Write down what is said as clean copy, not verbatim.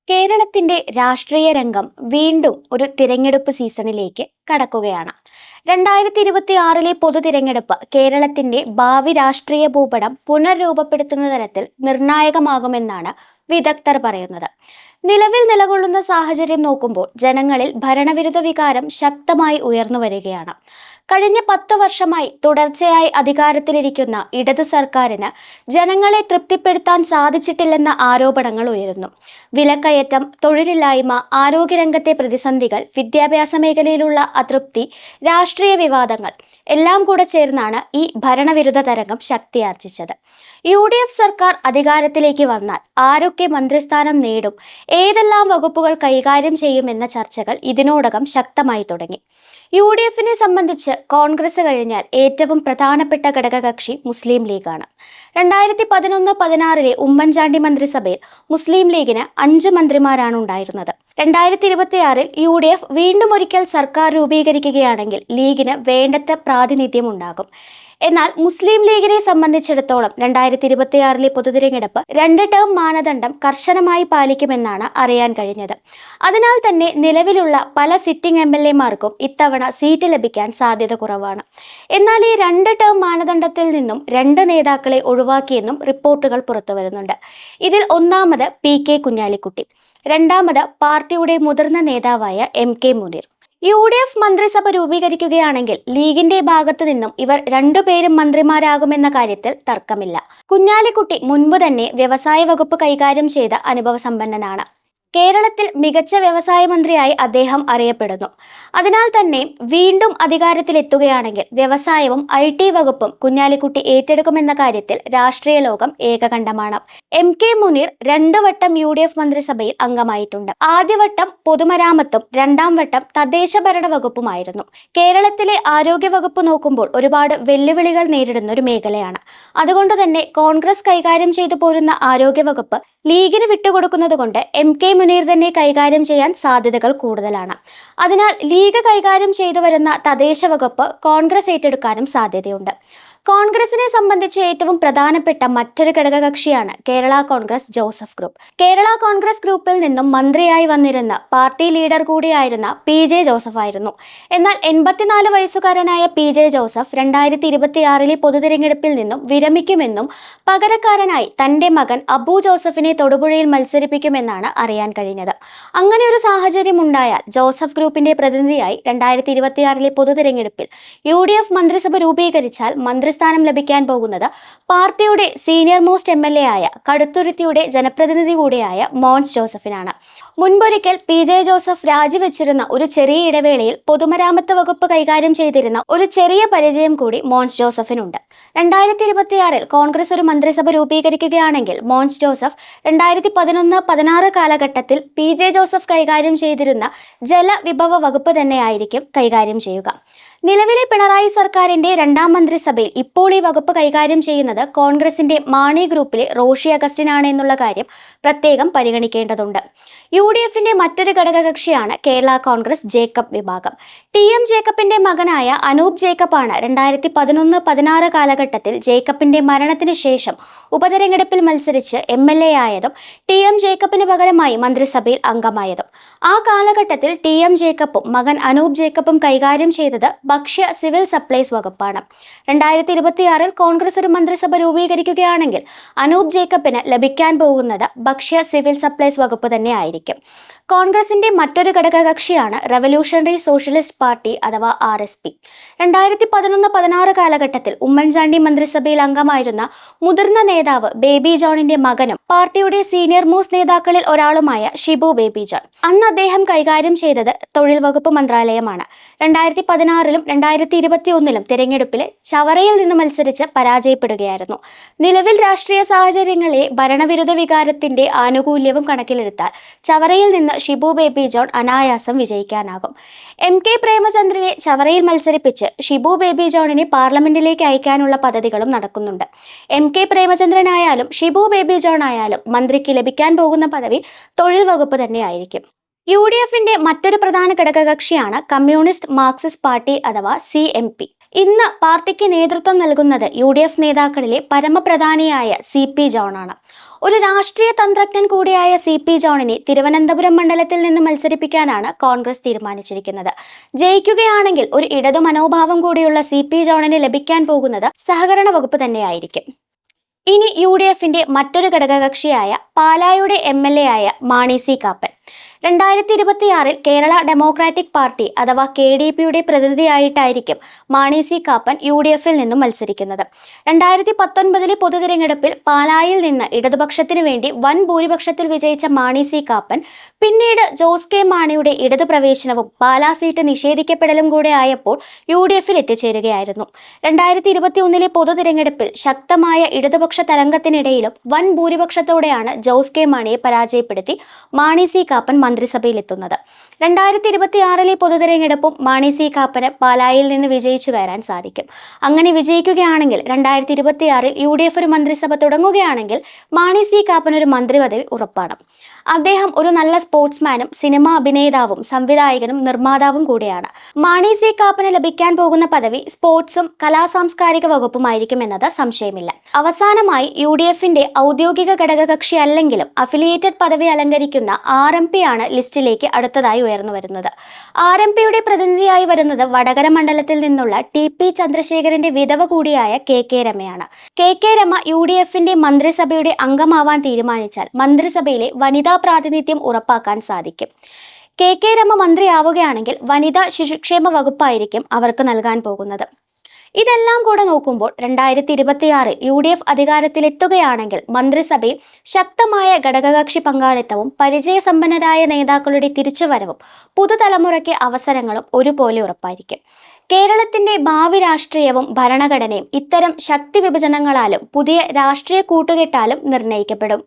കേരളത്തിന്റെ രാഷ്ട്രീയ രംഗം വീണ്ടും ഒരു തിരഞ്ഞെടുപ്പ് സീസണിലേക്ക് കടക്കുകയാണ്. 2026 പൊതു തിരഞ്ഞെടുപ്പ് കേരളത്തിന്റെ ഭാവി രാഷ്ട്രീയ ഭൂപടം പുനർരൂപപ്പെടുത്തുന്ന തരത്തിൽ നിർണായകമാകുമെന്നാണ് വിദഗ്ധർ പറയുന്നത്. നിലവിൽ നിലകൊള്ളുന്ന സാഹചര്യം നോക്കുമ്പോൾ ജനങ്ങളിൽ ഭരണവിരുദ്ധ വികാരം ശക്തമായി ഉയർന്നു വരികയാണ്. കഴിഞ്ഞ 10 വർഷമായി തുടർച്ചയായി അധികാരത്തിലിരിക്കുന്ന ഇടതു സർക്കാരിന് ജനങ്ങളെ തൃപ്തിപ്പെടുത്താൻ സാധിച്ചിട്ടില്ലെന്ന ആരോപണങ്ങൾ ഉയരുന്നു. വിലക്കയറ്റം, തൊഴിലില്ലായ്മ, ആരോഗ്യരംഗത്തെ പ്രതിസന്ധികൾ, വിദ്യാഭ്യാസ മേഖലയിലുള്ള അതൃപ്തി, രാഷ്ട്രീയ വിവാദങ്ങൾ എല്ലാം കൂടെ ചേർന്നാണ് ഈ ഭരണവിരുദ്ധ തരംഗം ശക്തിയാർജിച്ചത്. UDF സർക്കാർ അധികാരത്തിലേക്ക് വന്നാൽ ആരൊക്കെ മന്ത്രിസ്ഥാനം നേടും, ഏതെല്ലാം വകുപ്പുകൾ കൈകാര്യം ചെയ്യുമെന്ന ചർച്ചകൾ ഇതിനോടകം ശക്തമായി തുടങ്ങി. UDFനെ സംബന്ധിച്ച് കോൺഗ്രസ് കഴിഞ്ഞാൽ ഏറ്റവും പ്രധാനപ്പെട്ട ഘടകകക്ഷി മുസ്ലിം ലീഗാണ്. 2011-16 ഉമ്മൻചാണ്ടി മന്ത്രിസഭയിൽ മുസ്ലിം ലീഗിന് 5 മന്ത്രിമാരാണ് ഉണ്ടായിരുന്നത്. 2026 UDF വീണ്ടും ഒരിക്കൽ സർക്കാർ രൂപീകരിക്കുകയാണെങ്കിൽ ലീഗിന് വേണ്ടത്ര പ്രാതിനിധ്യം ഉണ്ടാകും. എന്നാൽ മുസ്ലിം ലീഗിനെ സംബന്ധിച്ചിടത്തോളം 2026 പൊതുതിരഞ്ഞെടുപ്പ് 2 ടേം മാനദണ്ഡം കർശനമായി പാലിക്കുമെന്നാണ് അറിയാൻ കഴിഞ്ഞത്. അതിനാൽ തന്നെ നിലവിലുള്ള പല സിറ്റിംഗ് MLA-മാർക്കും ഇത്തവണ സീറ്റ് ലഭിക്കാൻ സാധ്യത കുറവാണ്. എന്നാൽ ഈ 2 ടേം മാനദണ്ഡത്തിൽ നിന്നും 2 നേതാക്കളെ ഒഴിവാക്കിയെന്നും റിപ്പോർട്ടുകൾ പുറത്തുവരുന്നുണ്ട്. ഇതിൽ ഒന്നാമത് PK കുഞ്ഞാലിക്കുട്ടി, രണ്ടാമത് പാർട്ടിയുടെ മുതിർന്ന നേതാവായ MK മുനീർ. UDF മന്ത്രിസഭ രൂപീകരിക്കുകയാണെങ്കിൽ ലീഗിന്റെ ഭാഗത്തു നിന്നും ഇവർ 2 പേരും മന്ത്രിമാരാകുമെന്ന കാര്യത്തിൽ തർക്കമില്ല. കുഞ്ഞാലിക്കുട്ടി മുൻപ് തന്നെ വ്യവസായ വകുപ്പ് കൈകാര്യം ചെയ്ത അനുഭവസമ്പന്നനാണ്. കേരളത്തിൽ മികച്ച വ്യവസായ മന്ത്രിയായി അദ്ദേഹം അറിയപ്പെടുന്നു. അതിനാൽ തന്നെ വീണ്ടും അധികാരത്തിലെത്തുകയാണെങ്കിൽ വ്യവസായവും IT വകുപ്പും കുഞ്ഞാലിക്കുട്ടി ഏറ്റെടുക്കുമെന്ന കാര്യത്തിൽ രാഷ്ട്രീയ ലോകം ഏകകണ്ഠമാണ്. MK മുനീർ 2 വട്ടം UDF മന്ത്രിസഭയിൽ അംഗമായിട്ടുണ്ട്. ആദ്യവട്ടം പൊതുമരാമത്തും 2ാം വട്ടം തദ്ദേശ ഭരണ വകുപ്പുമായിരുന്നു. കേരളത്തിലെ ആരോഗ്യ വകുപ്പ് നോക്കുമ്പോൾ ഒരുപാട് വെല്ലുവിളികൾ നേരിടുന്ന ഒരു മേഖലയാണ്. അതുകൊണ്ട് തന്നെ കോൺഗ്രസ് കൈകാര്യം ചെയ്തു പോരുന്ന ആരോഗ്യ വകുപ്പ് ലീഗിന് വിട്ടുകൊടുക്കുന്നത് കൊണ്ട് MK മുനീർ തന്നെ കൈകാര്യം ചെയ്യാൻ സാധ്യതകൾ കൂടുതലാണ്. അതിനാൽ ലീഗ് കൈകാര്യം ചെയ്തു വരുന്ന തദ്ദേശ വകുപ്പ് കോൺഗ്രസ് ഏറ്റെടുക്കാനും സാധ്യതയുണ്ട്. കോൺഗ്രസിനെ സംബന്ധിച്ച് ഏറ്റവും പ്രധാനപ്പെട്ട മറ്റൊരു ഘടകകക്ഷിയാണ് കേരള കോൺഗ്രസ് ജോസഫ് ഗ്രൂപ്പ്. കേരള കോൺഗ്രസ് ഗ്രൂപ്പിൽ നിന്നും മന്ത്രിയായി വന്നിരുന്ന പാർട്ടി ലീഡർ കൂടിയായിരുന്ന PJ ജോസഫ് ആയിരുന്നു. എന്നാൽ 84 വയസ്സുകാരനായ PJ ജോസഫ് 2026 പൊതുതിരഞ്ഞെടുപ്പിൽ നിന്നും വിരമിക്കുമെന്നും പകരക്കാരനായി തന്റെ മകൻ അബു ജോസഫിനെ തൊടുപുഴയിൽ മത്സരിപ്പിക്കുമെന്നാണ് അറിയാൻ കഴിഞ്ഞത്. അങ്ങനെ ഒരു സാഹചര്യം ഉണ്ടായാൽ ജോസഫ് ഗ്രൂപ്പിന്റെ പ്രതിനിധിയായി 2026 പൊതുതിരഞ്ഞെടുപ്പിൽ UDF മന്ത്രിസഭ രൂപീകരിച്ചാൽ മന്ത്രിസ്ഥാനം ലഭിക്കാൻ പോകുന്നത് പാർട്ടിയുടെ സീനിയർ മോസ്റ്റ് MLA ആയ കടുത്തുരുത്തിയുടെ ജനപ്രതിനിധി കൂടിയായ മോൻസ് ജോസഫിനാണ്. മുൻപൊരിക്കൽ PJ ജോസഫ് രാജിവെച്ചിരുന്ന ഒരു ചെറിയ ഇടവേളയിൽ പൊതുമരാമത്ത് വകുപ്പ് കൈകാര്യം ചെയ്തിരുന്ന ഒരു ചെറിയ പരിചയം കൂടി മോൻസ് ജോസഫിനുണ്ട്. 2026 കോൺഗ്രസ് ഒരു മന്ത്രിസഭ രൂപീകരിക്കുകയാണെങ്കിൽ മോൻസ് ജോസഫ് 2011-16 കാലഘട്ടത്തിൽ PJ ജോസഫ് കൈകാര്യം ചെയ്തിരുന്ന ജലവിഭവ വകുപ്പ് തന്നെയായിരിക്കും കൈകാര്യം ചെയ്യുക. നിലവിലെ പിണറായി സർക്കാരിന്റെ 2ാം മന്ത്രിസഭയിൽ ഇപ്പോൾ ഈ വകുപ്പ് കൈകാര്യം ചെയ്യുന്നത് കോൺഗ്രസിന്റെ മാണി ഗ്രൂപ്പിലെ റോഷി അഗസ്റ്റിൻ ആണ് എന്നുള്ള കാര്യം പ്രത്യേകം പരിഗണിക്കേണ്ടതുണ്ട്. UDFന്റെ മറ്റൊരു ഘടകകക്ഷിയാണ് കേരള കോൺഗ്രസ് ജേക്കബ് വിഭാഗം. TM ജേക്കബിന്റെ മകനായ അനൂപ് ജേക്കബ് ആണ് 2011-16 കാലഘട്ടത്തിൽ ജേക്കബിന്റെ മരണത്തിന് ശേഷം ഉപതെരഞ്ഞെടുപ്പിൽ മത്സരിച്ച് MLA ആയതും TM ജേക്കബിന് പകരമായി മന്ത്രിസഭയിൽ അംഗമായതും. ആ കാലഘട്ടത്തിൽ TM ജേക്കബും മകൻ അനൂപ് ജേക്കബും കൈകാര്യം ചെയ്തത് ഭക്ഷ്യ സിവിൽ സപ്ലൈസ് വകുപ്പാണ്. 2026 കോൺഗ്രസ് ഒരു മന്ത്രിസഭ രൂപീകരിക്കുകയാണെങ്കിൽ അനൂപ് ജേക്കബിന് ലഭിക്കാൻ പോകുന്നത് ഭക്ഷ്യ സിവിൽ സപ്ലൈസ് വകുപ്പ് തന്നെ ആയിരിക്കും. കോൺഗ്രസിന്റെ മറ്റൊരു ഘടകകക്ഷിയാണ് റവല്യൂഷണറി സോഷ്യലിസ്റ്റ് പാർട്ടി അഥവാ RSP. 2011-16 കാലഘട്ടത്തിൽ ഉമ്മൻചാണ്ടി മന്ത്രിസഭയിൽ അംഗമായിരുന്ന മുതിർന്ന നേതാവ് ബേബി ജോണിന്റെ മകനും പാർട്ടിയുടെ സീനിയർ മോസ്റ്റ് നേതാക്കളിൽ ഒരാളുമായ ഷിബു ബേബി ജോൺ. അന്ന് അദ്ദേഹം കൈകാര്യം ചെയ്തത് തൊഴിൽ വകുപ്പ് മന്ത്രാലയമാണ്. 2016 2021 തിരഞ്ഞെടുപ്പിൽ ചവറയിൽ നിന്ന് മത്സരിച്ച് പരാജയപ്പെടുകയായിരുന്നു. നിലവിൽ രാഷ്ട്രീയ സാഹചര്യങ്ങളെ ഭരണവിരുദ്ധ വികാരത്തിന്റെ ആനുകൂല്യവും കണക്കിലെടുത്താൽ ചവറയിൽ നിന്ന് ഷിബു ബേബി ജോൺ അനായാസം വിജയിക്കാനാകും. MK പ്രേമചന്ദ്രനെ ചവറയിൽ മത്സരിപ്പിച്ച് ഷിബു ബേബി ജോണിനെ പാർലമെന്റിലേക്ക് അയക്കാനുള്ള പദ്ധതികളും നടക്കുന്നുണ്ട്. MK പ്രേമചന്ദ്രനായാലും ഷിബു ബേബി ജോൺ ആയാലും മന്ത്രിക്ക് ലഭിക്കാൻ പോകുന്ന പദവി തൊഴിൽ വകുപ്പ് തന്നെയായിരിക്കും. UDFന്റെ മറ്റൊരു പ്രധാന ഘടകകക്ഷിയാണ് കമ്മ്യൂണിസ്റ്റ് മാർക്സിസ്റ്റ് പാർട്ടി അഥവാ CMP. ഇന്ന് പാർട്ടിക്ക് നേതൃത്വം നൽകുന്നത് UDF നേതാക്കളിലെ പരമപ്രധാനിയായ CP ജോണാണ്. ഒരു രാഷ്ട്രീയ തന്ത്രജ്ഞൻ കൂടിയായ CP ജോണിനെ തിരുവനന്തപുരം മണ്ഡലത്തിൽ നിന്ന് മത്സരിപ്പിക്കാനാണ് കോൺഗ്രസ് തീരുമാനിച്ചിരിക്കുന്നത്. ജയിക്കുകയാണെങ്കിൽ ഒരു ഇടതു മനോഭാവം കൂടിയുള്ള CP ജോണിന് ലഭിക്കാൻ പോകുന്നത് സഹകരണ വകുപ്പ് തന്നെയായിരിക്കും. ഇനി UDFന്റെ മറ്റൊരു ഘടകകക്ഷിയായ പാലായുടെ MLA ആയ Mani C Kappan 2026 Kerala democratic party അഥവാ KDPയുടെ പ്രതിനിധിയായിട്ടായിരിക്കും മാണി സി കാപ്പൻ UDFൽ നിന്നും മത്സരിക്കുന്നത്. 2019 പൊതു തിരഞ്ഞെടുപ്പിൽ പാലായിൽ നിന്ന് ഇടതുപക്ഷത്തിനു വേണ്ടി വൻ ഭൂരിപക്ഷത്തിൽ വിജയിച്ച മാണി സി കാപ്പൻ പിന്നീട് ജോസ് കെ മാണിയുടെ ഇടതു പ്രവേശനവും പാലാ സീറ്റ് നിഷേധിക്കപ്പെടലും കൂടെ ആയപ്പോൾ UDFൽ എത്തിച്ചേരുകയായിരുന്നു. 2021 പൊതു തിരഞ്ഞെടുപ്പിൽ ശക്തമായ ഇടതുപക്ഷ തരംഗത്തിനിടയിലും വൻ ഭൂരിപക്ഷത്തോടെയാണ് ജോസ് കെ മാണിയെ പരാജയപ്പെടുത്തി മാണി സി കാപ്പൻ മന്ത്രിസഭയിലെത്തുന്നത്. 2026 പൊതു തിരഞ്ഞെടുപ്പും മാണി സി കാപ്പന് പാലായിൽ നിന്ന് വിജയിച്ചു വരാൻ സാധിക്കും. അങ്ങനെ വിജയിക്കുകയാണെങ്കിൽ 2026 UDF ഒരു മന്ത്രിസഭ തുടങ്ങുകയാണെങ്കിൽ മാണി സി കാപ്പന് ഒരു മന്ത്രിപദവി ഉറപ്പാണ്. അദ്ദേഹം ഒരു നല്ല സ്പോർട്സ്മാനും സിനിമാ അഭിനേതാവും സംവിധായകനും നിർമ്മാതാവും കൂടിയാണ്. മാണി സി കാപ്പന് ലഭിക്കാൻ പോകുന്ന പദവി സ്പോർട്സും കലാസാംസ്കാരിക വകുപ്പുമായിരിക്കും എന്നത് സംശയമില്ല. അവസാനമായി UDFന്റെ ഔദ്യോഗിക ഘടകകക്ഷി അല്ലെങ്കിലും അഫിലിയേറ്റഡ് പദവി അലങ്കരിക്കുന്ന RMP ആണ് ലിസ്റ്റിലേക്ക് അടുത്തതായി ഉയർന്നു വരുന്നത്. RMPയുടെ പ്രതിനിധിയായി വരുന്നത് വടകര മണ്ഡലത്തിൽ നിന്നുള്ള TP ചന്ദ്രശേഖരന്റെ വിധവ കൂടിയായ KK രമയാണ്. KK രമ UDFന്റെ മന്ത്രിസഭയുടെ അംഗമാവാൻ തീരുമാനിച്ചാൽ മന്ത്രിസഭയിലെ വനിതാ പ്രാതിനിധ്യം ഉറപ്പാക്കാൻ സാധിക്കും. KK രമ മന്ത്രിയാവുകയാണെങ്കിൽ വനിതാ ശിശുക്ഷേമ വകുപ്പായിരിക്കും അവർക്ക് നൽകാൻ പോകുന്നത്. ഇതെല്ലാം കൂടെ നോക്കുമ്പോൾ 2026 UDF അധികാരത്തിലെത്തുകയാണെങ്കിൽ മന്ത്രിസഭയിൽ ശക്തമായ ഘടകകക്ഷി പങ്കാളിത്തവും പരിചയസമ്പന്നരായ നേതാക്കളുടെ തിരിച്ചുവരവും പുതുതലമുറയ്ക്ക് അവസരങ്ങളും ഒരുപോലെ ഉറപ്പായിരിക്കും. കേരളത്തിന്റെ ഭാവി രാഷ്ട്രീയവും ഭരണഘടനയും ഇത്തരം ശക്തി വിഭജനങ്ങളാലും പുതിയ രാഷ്ട്രീയ കൂട്ടുകെട്ടാലും നിർണ്ണയിക്കപ്പെടും.